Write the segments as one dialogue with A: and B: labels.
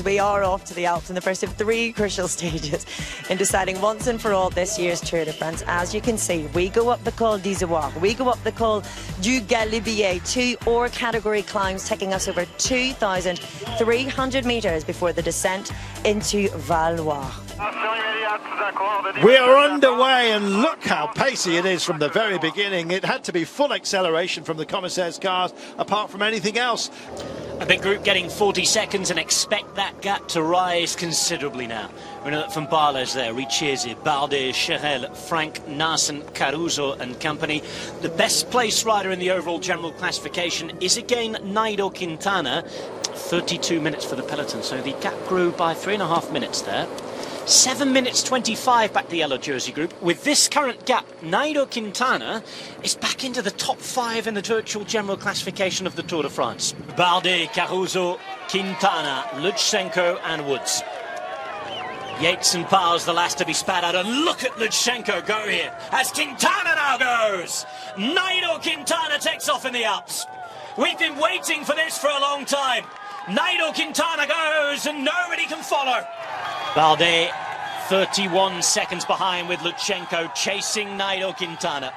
A: We are off to the Alps in the first of 3 crucial stages in deciding once and for all this year's Tour de France. As you can see, we go up the Col d'Izoard, we go up the Col du Galibier, 2 ore category climbs taking us over 2,300 metres before the descent into Valois.
B: We are underway, and look how pacey it is from the very beginning. It had to be full acceleration from the Commissaire's cars, apart from anything else.
C: A big group getting 40 seconds and expect that gap to rise considerably now. We know that Van Baarle's there, Ricciese, Bardet, Cherel, Frank, Nassen, Caruso and company. The best placed rider in the overall general classification is again Nairo Quintana. 32 minutes for the peloton, so the gap grew by 3.5 minutes there. 7 minutes 25 back the yellow jersey group. With this current gap, Nairo Quintana is back into the top 5 in the virtual general classification of the Tour de France. Bardet, Caruso, Quintana, Lutsenko and Woods. Yates and Powell's the last to be spat out, and look at Lutsenko go here as Quintana now goes. Nairo Quintana takes off in the Alps. We've been waiting for this for a long time. Nairo Quintana goes and nobody can follow. Bardet 31 seconds behind with Lutsenko chasing Nairo Quintana.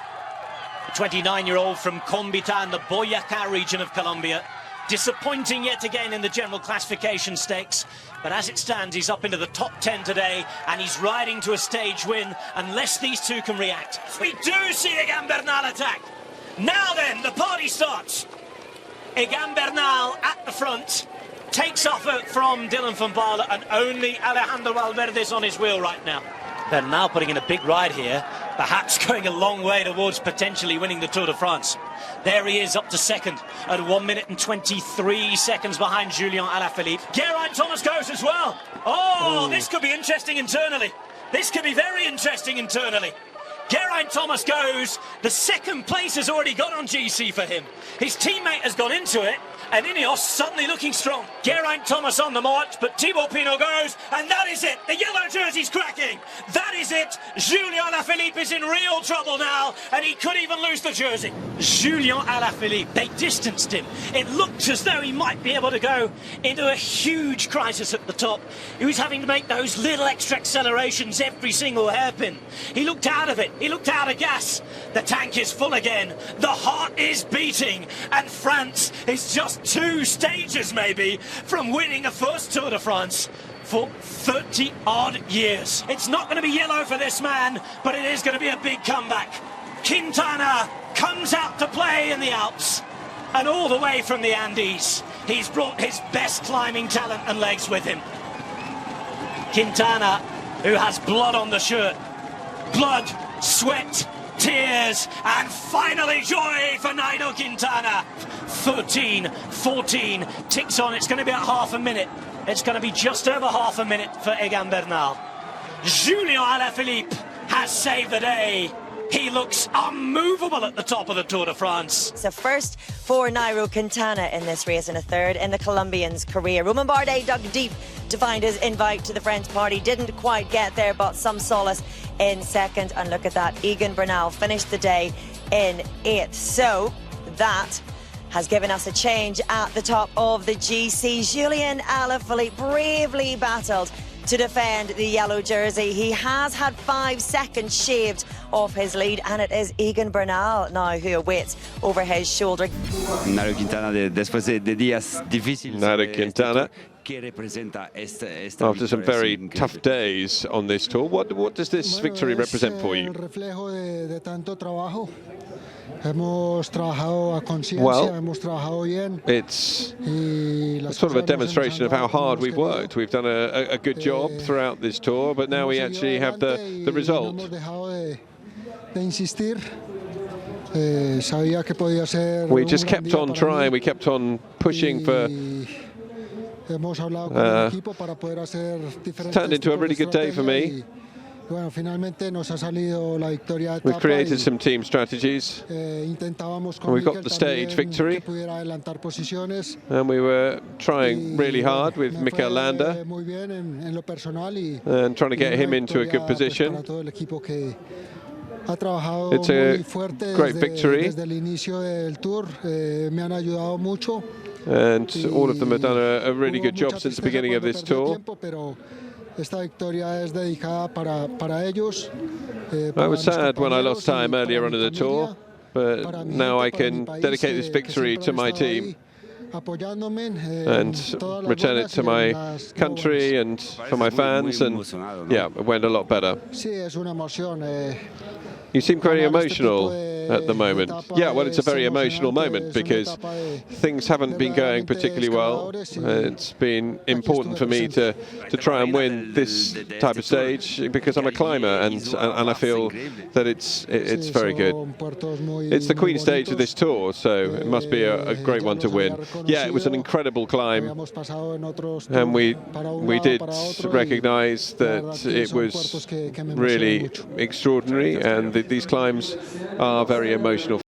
C: The 29-year-old from Combitán, the Boyacá region of Colombia. Disappointing yet again in the general classification stakes, but as it stands he's up into the top 10 today and he's riding to a stage win unless these two can react. We do see Egan Bernal attack. Now then, the party starts. Egan Bernal at the front. Takes off from Dylan van Baarle, and only Alejandro Valverde's on his wheel right now. Bernal putting in a big ride here, perhaps going a long way towards potentially winning the Tour de France. There he is up to second at 1 minute and 23 seconds behind Julien Alaphilippe. Geraint Thomas goes as well. Oh, this could be interesting internally. This could be very interesting internally. Geraint Thomas goes. The second place has already gone on GC for him. His teammate has gone into it, and Ineos suddenly looking strong. Geraint Thomas on the march, but Thibaut Pinot goes, and that is it. The yellow jersey's cracking. That is it. Julien Alaphilippe is in real trouble now, and he could even lose the jersey. Julien Alaphilippe, they distanced him. It looked as though he might be able to go into a huge crisis at the top. He was having to make those little extra accelerations every single hairpin. He looked out of it. He looked out of gas. The tank is full again. The heart is beating, and France is just 2 stages maybe from winning a first Tour de France for 30 odd years. It's not going to be yellow for this man, but it is going to be a big comeback. Quintana comes out to play in the Alps, and all the way from the Andes he's brought his best climbing talent and legs with him. Quintana, who has blood on the shirt, blood, sweat, tears, and finally joy for Nairo Quintana. 13, 14, ticks on. It's going to be at half a minute. It's going to be just over half a minute for Egan Bernal. Julien Alaphilippe has saved the day. He looks unmovable at the top of the Tour de France.
A: It's a first for Nairo Quintana in this race and a third in the Colombian's career. Romain Bardet dug deep to find his invite to the French party. Didn't quite get there, but some solace in second. And look at that, Egan Bernal finished the day in 8th. So that has given us a change at the top of the GC. Julien Alaphilippe bravely battled to defend the yellow jersey. He has had 5 seconds shaved off his lead, and it is Egan Bernal now who awaits over his shoulder.
D: Nairo Quintana, después de días difíciles.
E: Nairo Quintana, after some very tough days on this tour, what does this victory represent for you? Well, it's sort of a demonstration of how hard we've worked. We've done a good job throughout this tour, but now we actually have the result. We just kept on trying, we kept on pushing for... turned into a really good day for me. We've created some team strategies, and we got the stage victory, and we were trying really hard with Mikel Landa and trying to get him into a good position. It's a great victory. And all of them have done a really good job since the beginning of this tour. I was sad when I lost time earlier on in the tour, but now I can dedicate this victory to my team and return it to my country and for my fans, and yeah, it went a lot better. You seem very emotional at the moment. Yeah, well, it's a very emotional moment because things haven't been going particularly well. It's been important for me to try and win this type of stage because I'm a climber, and I feel that it's very good. It's the Queen stage of this tour, so it must be a great one to win. Yeah, it was an incredible climb, and we did recognise that it was really extraordinary, and these climbs are very emotional.